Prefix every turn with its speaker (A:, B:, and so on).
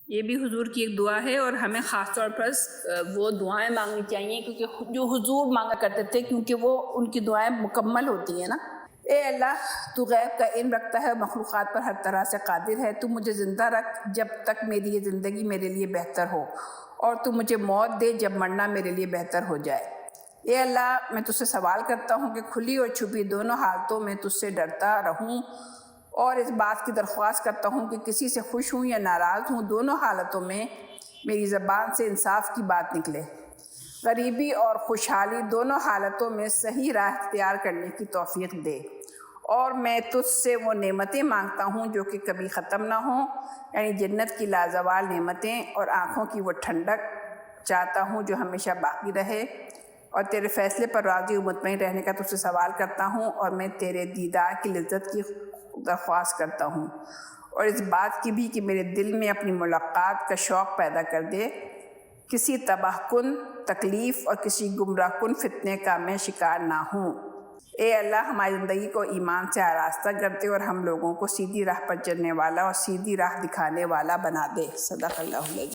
A: یہ بھی حضور کی ایک دعا ہے، اور ہمیں خاص طور پر وہ دعائیں مانگنی چاہیے کیونکہ جو حضور مانگا کرتے تھے، کیونکہ وہ ان کی دعائیں مکمل ہوتی ہیں نا۔ اے اللہ، تو غیب کا علم رکھتا ہے، مخلوقات پر ہر طرح سے قادر ہے۔ تو مجھے زندہ رکھ جب تک میری یہ زندگی میرے لیے بہتر ہو، اور تو مجھے موت دے جب مرنا میرے لیے بہتر ہو جائے۔ اے اللہ، میں تجھ سے سوال کرتا ہوں کہ کھلی اور چھپی دونوں حالتوں میں تجھ سے ڈرتا رہوں، اور اس بات کی درخواست کرتا ہوں کہ کسی سے خوش ہوں یا ناراض ہوں، دونوں حالتوں میں میری زبان سے انصاف کی بات نکلے۔ غریبی اور خوشحالی دونوں حالتوں میں صحیح راہ اختیار کرنے کی توفیق دے، اور میں تجھ سے وہ نعمتیں مانگتا ہوں جو کہ کبھی ختم نہ ہوں، یعنی جنت کی لازوال نعمتیں اور آنکھوں کی وہ ٹھنڈک چاہتا ہوں جو ہمیشہ باقی رہے، اور تیرے فیصلے پر راضی و مطمئن رہنے کا تجھ سے سوال کرتا ہوں، اور میں تیرے دیدار کی لذت کی درخواست کرتا ہوں، اور اس بات کی بھی کہ میرے دل میں اپنی ملاقات کا شوق پیدا کر دے، کسی تباہ کن تکلیف اور کسی گمراہ کن فتنے کا میں شکار نہ ہوں۔ اے اللہ، ہماری زندگی کو ایمان سے آراستہ کر دے، اور ہم لوگوں کو سیدھی راہ پر چلنے والا اور سیدھی راہ دکھانے والا بنا دے۔ صدق اللہ العظیم۔